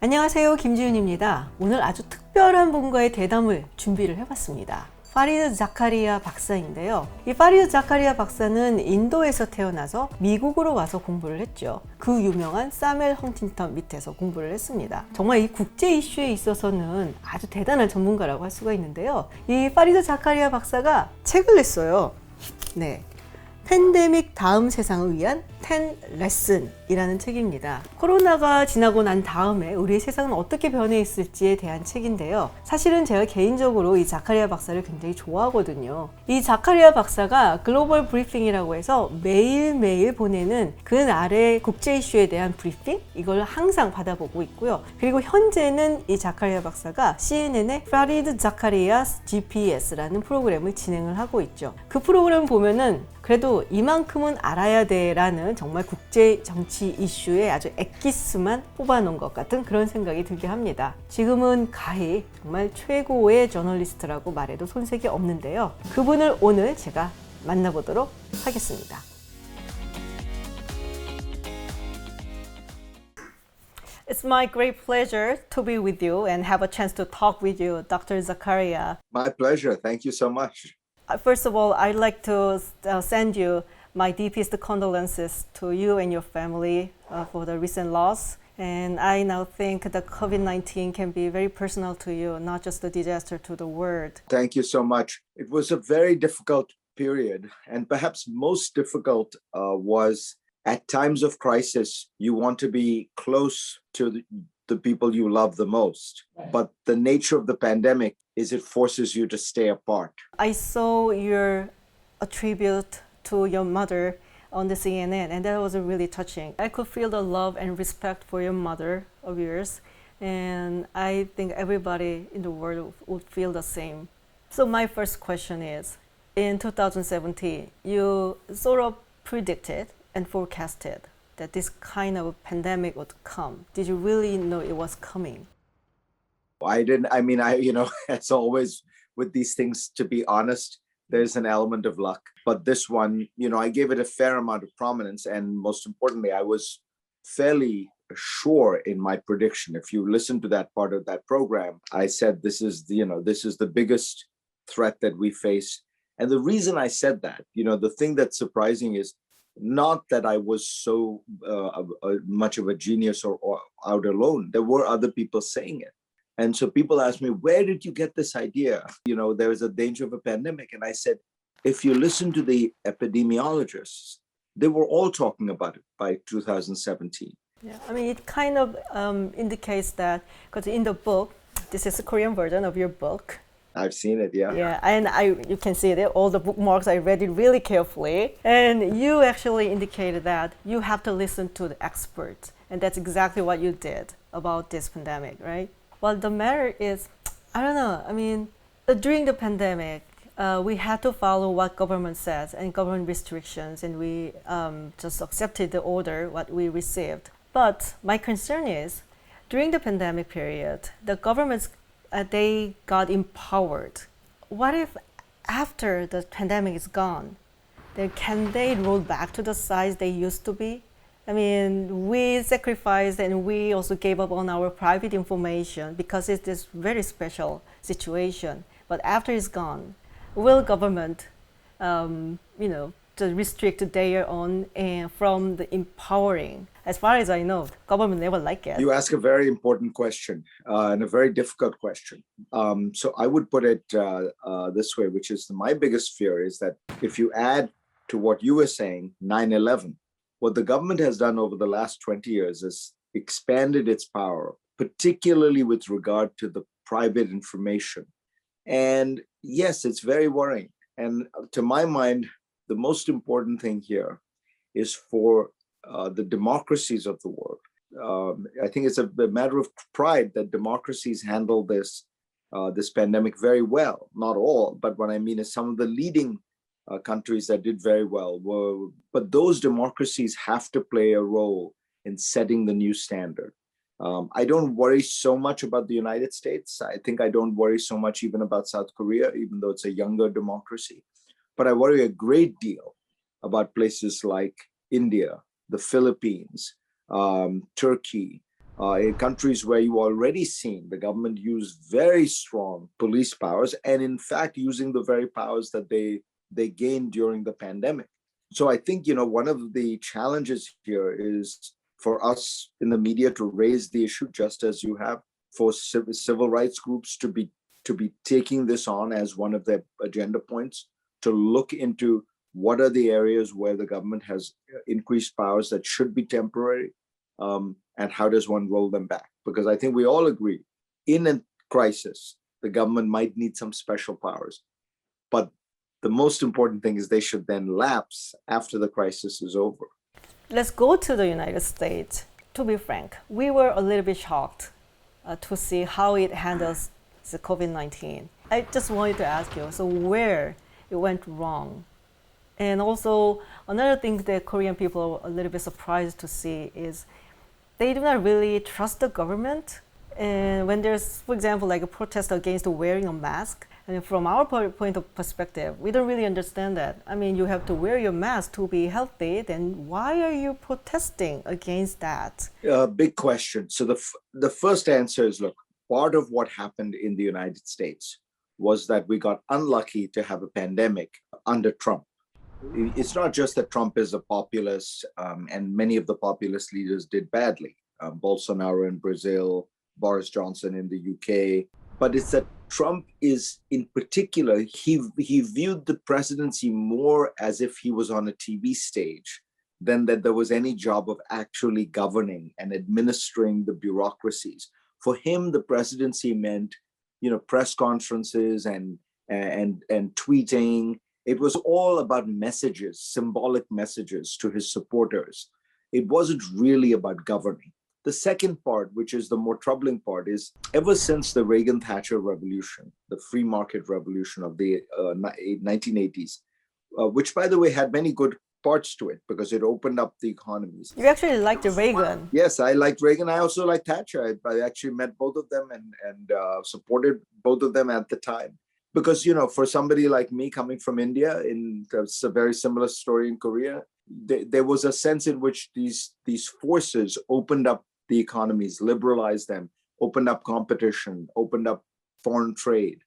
안녕하세요, 김지윤입니다. 오늘 아주 특별한 분과의 대담을 준비를 해봤습니다. 파리드 자카리아 박사인데요. 이 파리드 자카리아 박사는 인도에서 태어나서 미국으로 와서 공부를 했죠. 그 유명한 사멜 헌팅턴 밑에서 공부를 했습니다. 정말 이 국제 이슈에 있어서는 아주 대단한 전문가라고 할 수가 있는데요. 이 파리드 자카리아 박사가 책을 냈어요. 네. 팬데믹 다음 세상을 위한 10 레슨이라는 책입니다. 코로나가 지나고 난 다음에 우리의 세상은 어떻게 변해 있을지에 대한 책인데요. 사실은 제가 개인적으로 이 자카리아 박사를 굉장히 좋아하거든요. 이 자카리아 박사가 글로벌 브리핑이라고 해서 매일매일 보내는 그 나라의 국제 이슈에 대한 브리핑, 이걸 항상 받아보고 있고요. 그리고 현재는 이 자카리아 박사가 CNN의 파리드 자카리아스 GPS라는 프로그램을 진행을 하고 있죠. 그 프로그램 보면은 그래도 이만큼은 알아야 돼 라는 정말 국제 정치 이슈에 아주 엑기스만 뽑아놓은 것 같은 그런 생각이 들게 합니다. 지금은 가히 정말 최고의 저널리스트라고 말해도 손색이 없는데요. 그분을 오늘 제가 만나보도록 하겠습니다. It's my great pleasure to be with you and have a chance to talk with you, Dr. Zakaria. My pleasure. Thank you so much. First of all, I'd like to send you my deepest condolences to you and your family for the recent loss. And I now think that COVID-19 can be very personal to you, not just a disaster to the world. Thank you so much. It was a very difficult period, and perhaps most difficult was at times of crisis, you want to be close to the people you love the most. But the nature of the pandemic is it forces you to stay apart. I saw your tribute to your mother on the CNN, and that was really touching. I could feel the love and respect for your mother of yours, and I think everybody in the world would feel the same. So my first question is, in 2017, you sort of predicted and forecasted that this kind of pandemic would come. Did you really know it was coming? I didn't, I mean, as always with these things, to be honest, there's an element of luck. But this one, I gave it a fair amount of prominence. And most importantly, I was fairly sure in my prediction. If you listen to that part of that program, I said, this is the biggest threat that we face. And the reason I said that, the thing that's surprising is not that I was so much of a genius or out alone. There were other people saying it. And so people ask me, where did you get this idea? There is a danger of a pandemic. And I said, if you listen to the epidemiologists, they were all talking about it by 2017. Yeah, I mean, it kind of indicates that, because in the book, this is a Korean version of your book. I've seen it, yeah. Yeah, and you can see that all the bookmarks, I read it really carefully. And you actually indicated that you have to listen to the experts. And that's exactly what you did about this pandemic, right? Well, the matter is, I don't know, I mean, during the pandemic, we had to follow what government says and government restrictions, and we just accepted the order, what we received. But my concern is, during the pandemic period, the governments, they got empowered. What if after the pandemic is gone, then can they roll back to the size they used to be? I mean, we sacrificed and we also gave up on our private information because it's this very special situation. But after it's gone, will government, to restrict their own and from the empowering? As far as I know, government never like it. You ask a very important question and a very difficult question. So I would put it this way, which is my biggest fear is that if you add to what you were saying, 9/11, what the government has done over the last 20 years is expanded its power, particularly with regard to the private information. And yes, it's very worrying. And to my mind, the most important thing here is for the democracies of the world. I think it's a matter of pride that democracies handle this pandemic very well. Not all, but what I mean is some of the leading countries that did very well but those democracies have to play a role in setting the new standard. I don't worry so much about the United States. I think I don't worry so much even about South Korea, even though it's a younger democracy. But I worry a great deal about places like India, the Philippines, Turkey, in countries where you already seen the government use very strong police powers, and in fact using the very powers that they gained during the pandemic. So I think, one of the challenges here is for us in the media to raise the issue, just as you have, for civil rights groups to be taking this on as one of their agenda points, to look into what are the areas where the government has increased powers that should be temporary, and how does one roll them back? Because I think we all agree, in a crisis, the government might need some special powers. But the most important thing is they should then lapse after the crisis is over. Let's go to the United States. To be frank, we were a little bit shocked to see how it handles the COVID-19. I just wanted to ask you, so where it went wrong? And also, another thing that Korean people are a little bit surprised to see is they do not really trust the government. And when there's, for example, like a protest against wearing a mask, and from our point of perspective, we don't really understand that. I mean, you have to wear your mask to be healthy, then why are you protesting against that? Big question. So the first answer is, look, part of what happened in the United States was that we got unlucky to have a pandemic under Trump. It's not just that Trump is a populist, and many of the populist leaders did badly. Bolsonaro in Brazil, Boris Johnson in the UK. But it's that Trump is, in particular, he viewed the presidency more as if he was on a TV stage than that there was any job of actually governing and administering the bureaucracies. For him, the presidency meant, press conferences and tweeting. It was all about messages, symbolic messages to his supporters. It wasn't really about governing. The second part, which is the more troubling part, is ever since the Reagan-Thatcher revolution, the free market revolution of the 1980s, which, by the way, had many good parts to it because it opened up the economies. You actually liked Reagan. Yes, I liked Reagan. I also liked Thatcher. I actually met both of them and supported both of them at the time. Because, for somebody like me coming from India, it's a very similar story in Korea, there was a sense in which these forces opened up the economies, liberalized them, opened up competition, opened up foreign trade.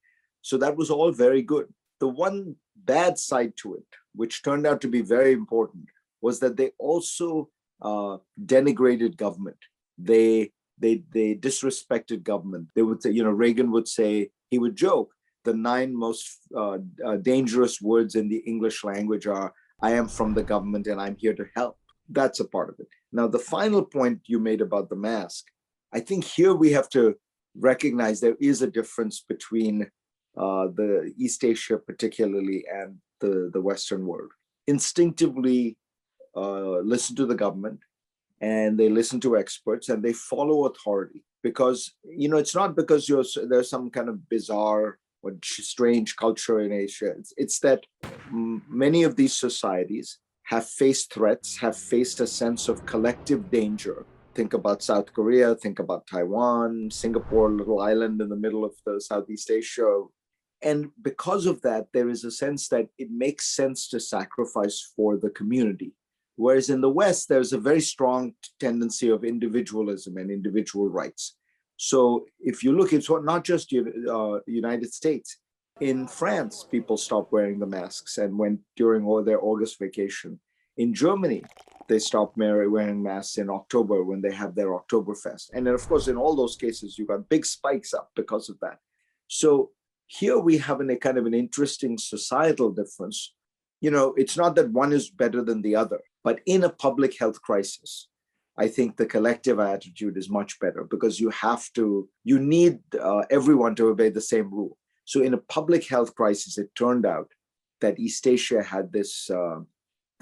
So that was all very good. The one bad side to it, which turned out to be very important, was that they also denigrated government. They disrespected government. They would say, Reagan would say, he would joke, the 9 most dangerous words in the English language are, I am from the government and I'm here to help. That's a part of it. Now, the final point you made about the mask, I think here we have to recognize there is a difference between the East Asia particularly and the Western world. Instinctively listen to the government and they listen to experts and they follow authority because, it's not because there's some kind of bizarre or strange culture in Asia. It's that many of these societies have faced threats, have faced a sense of collective danger. Think about South Korea, think about Taiwan, Singapore, little island in the middle of the Southeast Asia. And because of that, there is a sense that it makes sense to sacrifice for the community. Whereas in the West, there's a very strong tendency of individualism and individual rights. So if you look, it's not just United States. In France, people stopped wearing the masks and went during their August vacation. In Germany, they stopped wearing masks in October when they have their Oktoberfest. And then, of course, in all those cases, you got big spikes up because of that. So here we have a kind of an interesting societal difference. It's not that one is better than the other, but in a public health crisis, I think the collective attitude is much better because you need everyone to obey the same rule. So in a public health crisis, it turned out that East Asia had this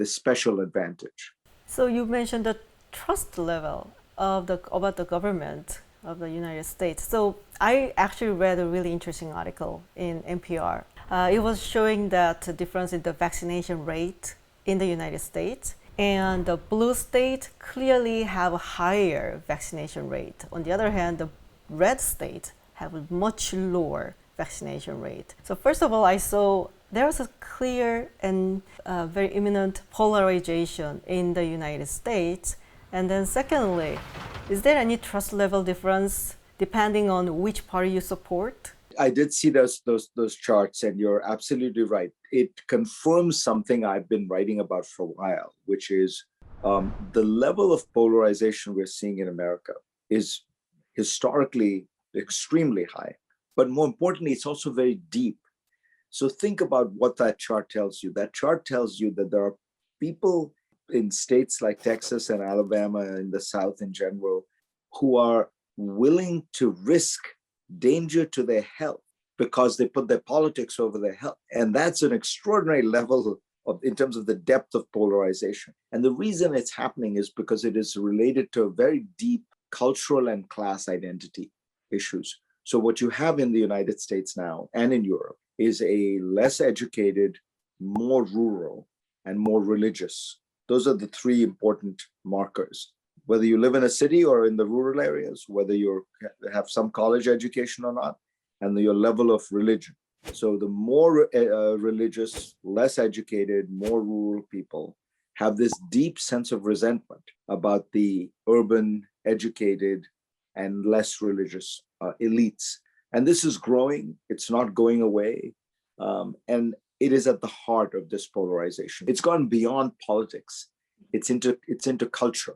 special advantage. So you mentioned the trust level about the government of the United States. So I actually read a really interesting article in NPR. It was showing that the difference in the vaccination rate in the United States. And the blue state clearly have a higher vaccination rate. On the other hand, the red state have a much lower vaccination rate. So first of all, I saw there was a clear and very imminent polarization in the United States. And then secondly, Is there any trust level difference depending on which party you support? I did see those charts, and you're absolutely right. It confirms something I've been writing about for a while, which is the level of polarization we're seeing in America is historically extremely high. But more importantly, it's also very deep. So think about what that chart tells you. That chart tells you that there are people in states like Texas and Alabama, in the South in general, who are willing to risk danger to their health because they put their politics over their health. And that's an extraordinary level in terms of the depth of polarization. And the reason it's happening is because it is related to very deep cultural and class identity issues. So what you have in the United States now and in Europe is a less educated, more rural, and more religious. Those are the three important markers. Whether you live in a city or in the rural areas, whether you have some college education or not, and your level of religion. So the more religious, less educated, more rural people have this deep sense of resentment about the urban, educated, and less religious elites. And this is growing. It's not going away. And it is at the heart of this polarization. It's gone beyond politics. It's into culture.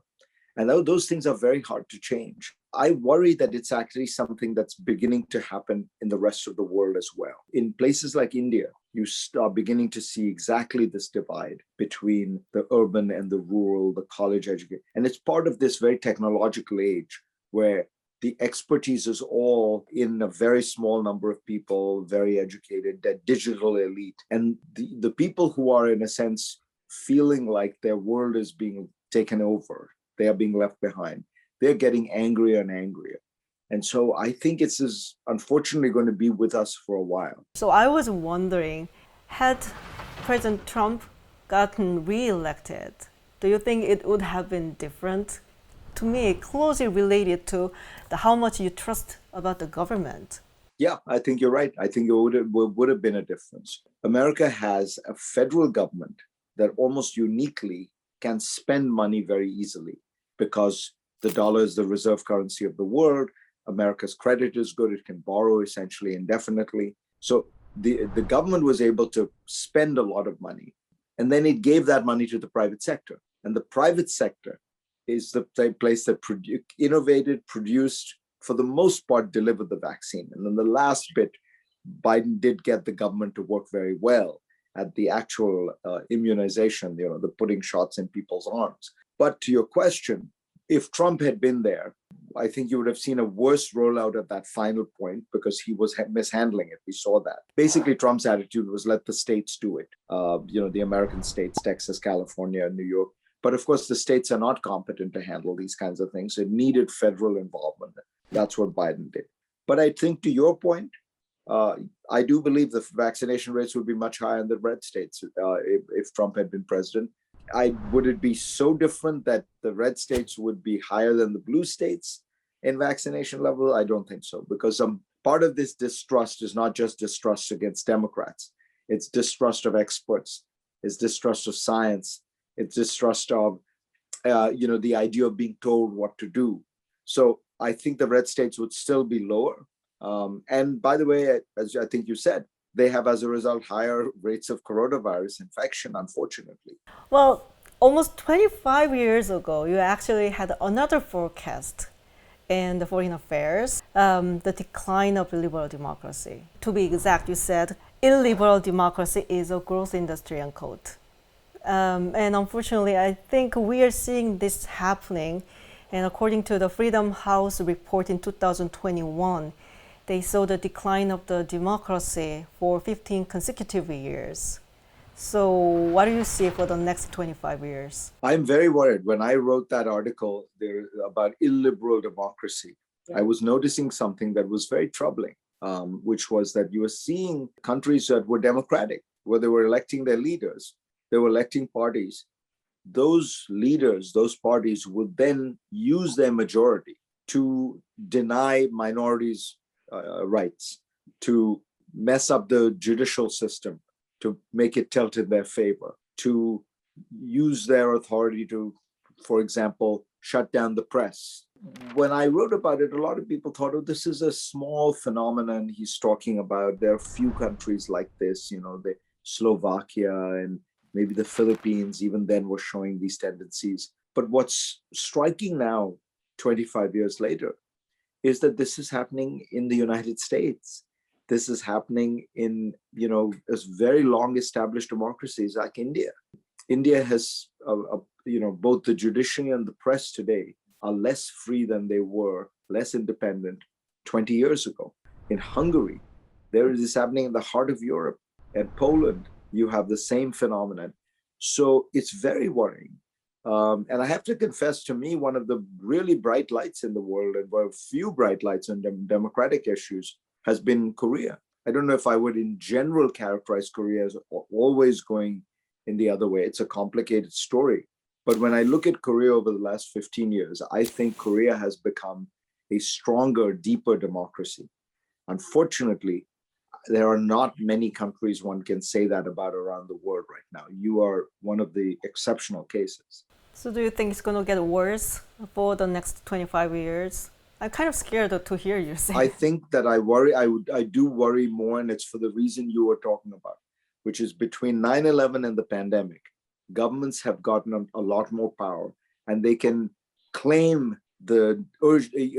And those things are very hard to change. I worry that it's actually something that's beginning to happen in the rest of the world as well. In places like India, you start beginning to see exactly this divide between the urban and the rural, the college educated. And it's part of this very technological age where the expertise is all in a very small number of people, very educated, that digital elite. And the people who are, in a sense, feeling like their world is being taken over, they are being left behind, they're getting angrier and angrier. And so I think it's unfortunately going to be with us for a while. So I was wondering, had President Trump gotten re-elected, do you think it would have been different? To me, closely related to how much you trust about the government. Yeah, I think you're right. I think it would have been a difference. America has a federal government that almost uniquely can spend money very easily because the dollar is the reserve currency of the world. America's credit is good. It can borrow essentially indefinitely. So the government was able to spend a lot of money. And then it gave that money to the private sector. And the private sector is the place that innovated, produced, for the most part, delivered the vaccine. And then the last bit, Biden did get the government to work very well at the actual immunization, the putting shots in people's arms. But to your question, if Trump had been there, I think you would have seen a worse rollout at that final point because he was mishandling it. We saw that. Basically, Trump's attitude was let the states do it. The American states, Texas, California, New York. But of course, the states are not competent to handle these kinds of things. It needed federal involvement. That's what Biden did. But I think to your point, I do believe the vaccination rates would be much higher in the red states if Trump had been president. Would it be so different that the red states would be higher than the blue states in vaccination level? I don't think so, because part of this distrust is not just distrust against Democrats. It's distrust of experts. It's distrust of science. It's distrust of, the idea of being told what to do. So I think the red states would still be lower. And by the way, as I think you said, they have, as a result, higher rates of coronavirus infection, unfortunately. Well, almost 25 years ago, you actually had another forecast in the foreign affairs, the decline of liberal democracy. To be exact, you said illiberal democracy is a growth industry, unquote. And unfortunately, I think we are seeing this happening. And according to the Freedom House report in 2021, they saw the decline of the democracy for 15 consecutive years. So what do you see for the next 25 years? I'm very worried. When I wrote that article about illiberal democracy, I was noticing something that was very troubling, which was that you were seeing countries that were democratic, where they were electing their leaders, they were electing parties. Those leaders, those parties would then use their majority to deny minorities rights, to mess up the judicial system, to make it tilt in their favor, to use their authority to, for example, shut down the press. when I wrote about it, a lot of people thought, oh, this is a small phenomenon he's talking about. There are few countries like this, the Slovakia and maybe the Philippines, even then were showing these tendencies. But what's striking now, 25 years later, is that this is happening in the United States. This is happening in, as very long established democracies like India. India has, both the judiciary and the press today are less free than they were, less independent 20 years ago. In Hungary, there is this happening in the heart of Europe. And Poland, you have the same phenomenon. So it's very worrying. And I have to confess, to me, one of the really bright lights in the world, and a few bright lights on democratic issues, has been Korea. I don't know if I would in general characterize Korea as always going in the other way. It's a complicated story. But when I look at Korea over the last 15 years, I think Korea has become a stronger, deeper democracy. Unfortunately, there are not many countries one can say that about around the world right now. You are one of the exceptional cases. So do you think it's going to get worse for the next 25 years? I'm kind of scared to hear you say. I think that I do worry more, and it's for the reason you were talking about, which is between 9/11 and the pandemic, governments have gotten a lot more power, and they can claim the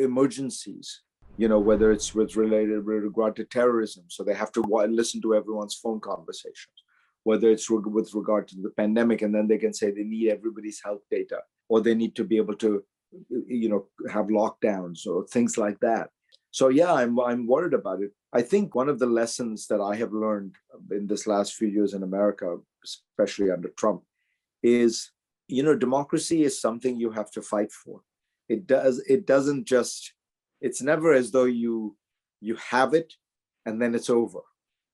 emergencies, whether it's with regard to terrorism, so they have to listen to everyone's phone conversations, whether it's with regard to the pandemic, and then they can say they need everybody's health data, or they need to be able to, have lockdowns or things like that. So yeah, I'm worried about it. I think one of the lessons that I have learned in this last few years in America, especially under Trump, is, democracy is something you have to fight for. It's never as though you have it and then it's over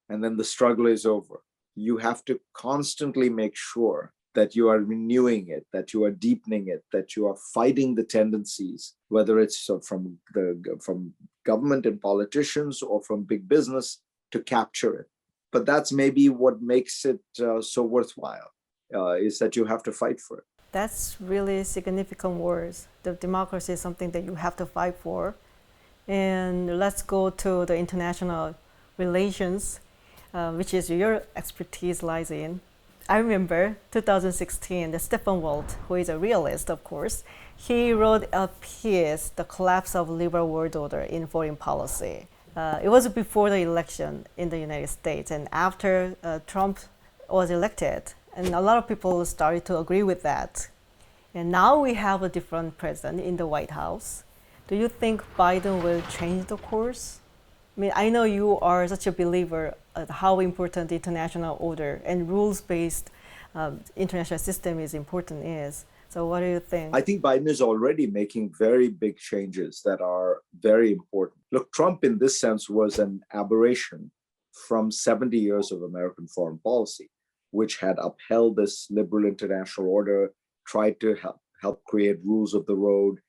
and then the struggle is over. You have to constantly make sure that you are renewing it, that you are deepening it, that you are fighting the tendencies, whether it's from government and politicians or from big business, to capture it. But that's maybe what makes it so worthwhile, is that you have to fight for it. That's really significant words. The democracy is something that you have to fight for. And let's go to the international relations, which is your expertise lies in. I remember 2016, the Stefan Walt, who is a realist, of course, he wrote a piece, The Collapse of Liberal World Order in Foreign Policy. It was before the election in the United States, and after Trump was elected, and a lot of people started to agree with that. And now we have a different president in the White House. Do you think Biden will change the course? I mean, I know you are such a believer of how important the international order and rules-based international system is important is. So what do you think? I think Biden is already making very big changes that are very important. Look, Trump in this sense was an aberration from 70 years of American foreign policy, which had upheld this liberal international order, tried to help create rules of the road,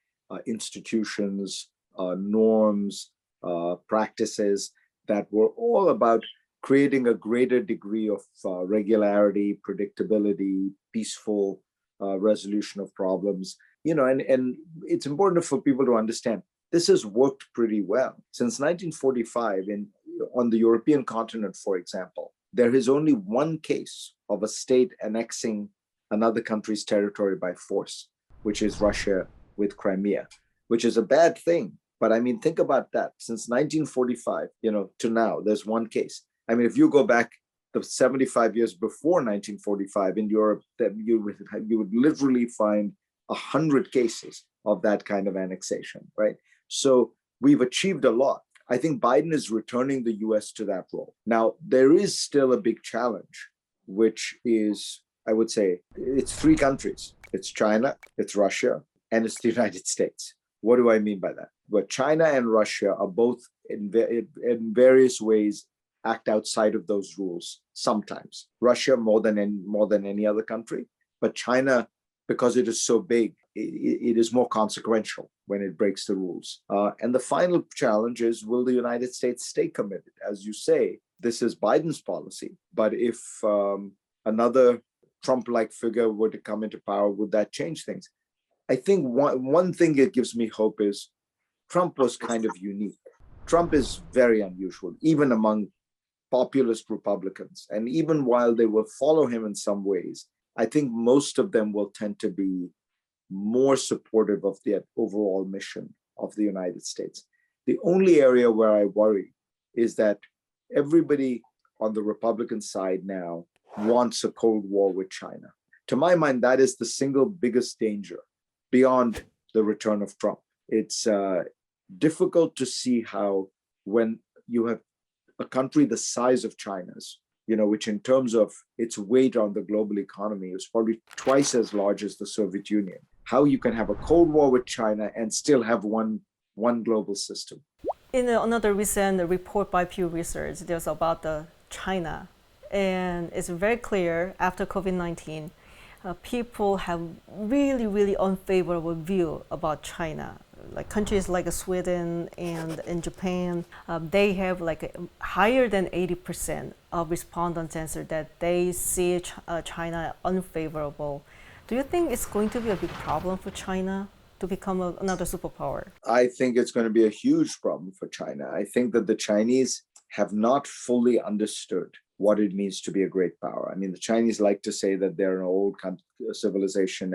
institutions, norms, practices that were all about creating a greater degree of regularity, predictability, peaceful resolution of problems. And it's important for people to understand this has worked pretty well. Since 1945, on the European continent, for example, there is only one case of a state annexing another country's territory by force, which is Russia with Crimea, which is a bad thing. But I mean, think about that. Since 1945, to now, there's one case. I mean, if you go back the 75 years before 1945 in Europe, that you would literally find 100 cases of that kind of annexation, right? So we've achieved a lot. I think Biden is returning the US to that role. Now, there is still a big challenge, which is, I would say, it's three countries. It's China, it's Russia, and it's the United States. What do I mean by that? Well, China and Russia are both in various ways act outside of those rules sometimes. Russia more than any other country, but China, because it is so big, it is more consequential when it breaks the rules. And the final challenge is, will the United States stay committed? As you say, this is Biden's policy, but if another Trump-like figure were to come into power, would that change things? I think one thing that gives me hope is Trump was kind of unique. Trump is very unusual, even among populist Republicans. And even while they will follow him in some ways, I think most of them will tend to be more supportive of the overall mission of the United States. The only area where I worry is that everybody on the Republican side now wants a Cold War with China. To my mind, that is the single biggest danger beyond the return of Trump. It's difficult to see how, when you have a country the size of China's, which in terms of its weight on the global economy is probably twice as large as the Soviet Union, how you can have a Cold War with China and still have one global system. In another recent report by Pew Research, there's about China, and it's very clear after COVID-19, people have really, really unfavorable view about China. Like countries like Sweden and Japan, they have like higher than 80% of respondents answer that they see China unfavorable. Do you think it's going to be a big problem for China to become another superpower? I think it's going to be a huge problem for China. I think that the Chinese have not fully understood what it means to be a great power. I mean, the Chinese like to say that they're an old civilization,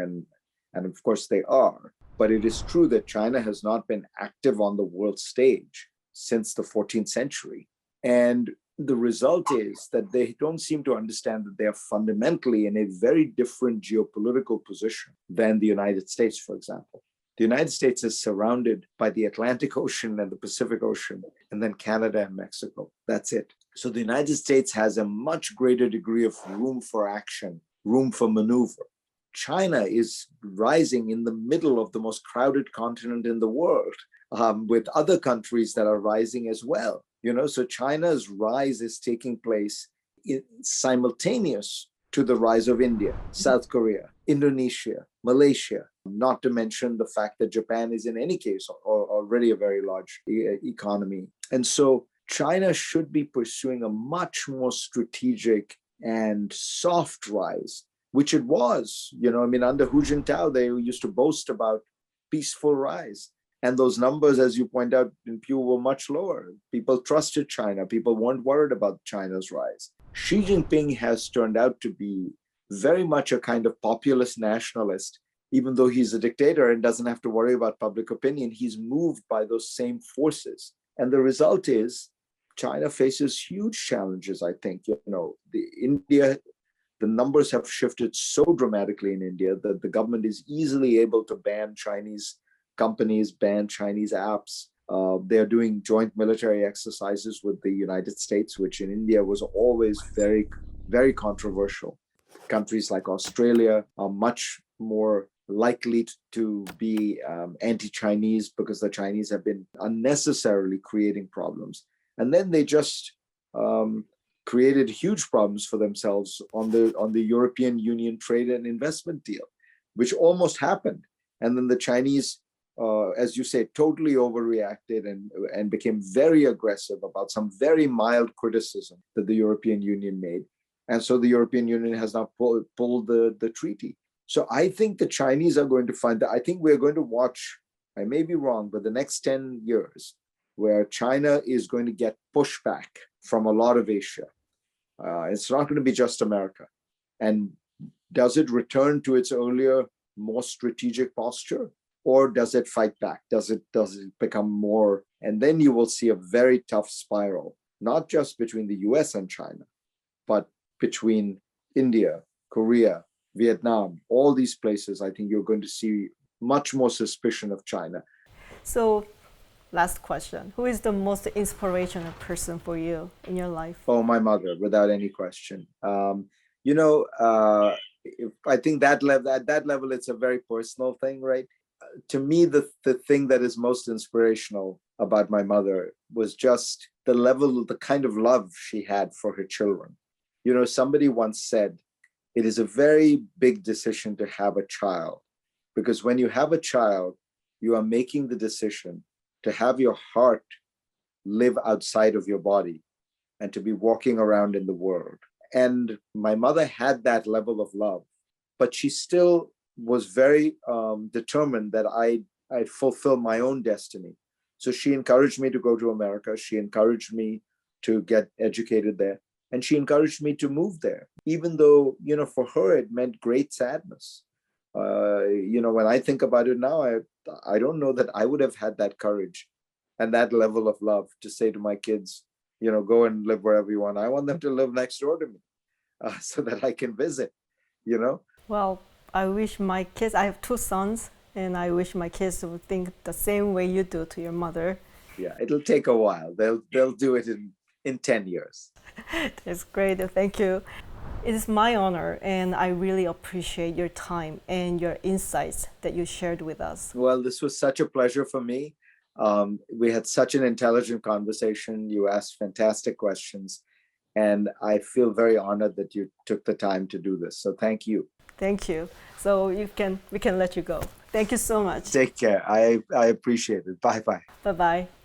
and of course they are. But it is true that China has not been active on the world stage since the 14th century. And the result is that they don't seem to understand that they are fundamentally in a very different geopolitical position than the United States, for example. The United States is surrounded by the Atlantic Ocean and the Pacific Ocean, and then Canada and Mexico. That's it. So the United States has a much greater degree of room for action, room for maneuver. China is rising in the middle of the most crowded continent in the world, with other countries that are rising as well. So China's rise is taking place simultaneous to the rise of India, South Korea, Indonesia, Malaysia, not to mention the fact that Japan is in any case already a very large economy. And so China should be pursuing a much more strategic and soft rise, which it was. Under Hu Jintao, they used to boast about peaceful rise. And those numbers, as you point out in Pew, were much lower. People trusted China. People weren't worried about China's rise. Xi Jinping has turned out to be very much a kind of populist nationalist. Even though he's a dictator and doesn't have to worry about public opinion, he's moved by those same forces. And the result is China faces huge challenges, I think. The numbers have shifted so dramatically in India that the government is easily able to ban Chinese companies, ban Chinese apps. They're doing joint military exercises with the United States, which in India was always very, very controversial. Countries like Australia are much more likely to be anti-Chinese because the Chinese have been unnecessarily creating problems. And then they just created huge problems for themselves on the European Union trade and investment deal, which almost happened. And then the Chinese, as you say, totally overreacted and became very aggressive about some very mild criticism that the European Union made. And so the European Union has now pulled the treaty. So I think the Chinese are going to find that. I think we're going to watch, I may be wrong, but the next 10 years, where China is going to get pushback from a lot of Asia. It's not going to be just America. And does it return to its earlier, more strategic posture? Or does it fight back? Does it become more? And then you will see a very tough spiral, not just between the US and China, but between India, Korea, Vietnam, all these places. I think you're going to see much more suspicion of China. So, last question. Who is the most inspirational person for you in your life? Oh, my mother, without any question. I think at that level, it's a very personal thing, right? To me, the thing that is most inspirational about my mother was just the kind of love she had for her children. Somebody once said, it is a very big decision to have a child, because when you have a child, you are making the decision to have your heart live outside of your body and to be walking around in the world. And my mother had that level of love, but she still was very determined that I'd fulfill my own destiny. So she encouraged me to go to America. She encouraged me to get educated there. And she encouraged me to move there, even though, for her, it meant great sadness. When I think about it now, I don't know that I would have had that courage and that level of love to say to my kids, go and live wherever you want. I want them to live next door to me so that I can visit, Well, I wish my kids, I have two sons, and I wish my kids would think the same way you do to your mother. Yeah, it'll take a while. They'll do it in 10 years. That's great. Thank you. It is my honor, and I really appreciate your time and your insights that you shared with us. Well, this was such a pleasure for me. We had such an intelligent conversation. You asked fantastic questions, and I feel very honored that you took the time to do this. So thank you. Thank you. So we can let you go. Thank you so much. Take care. I appreciate it. Bye-bye. Bye-bye.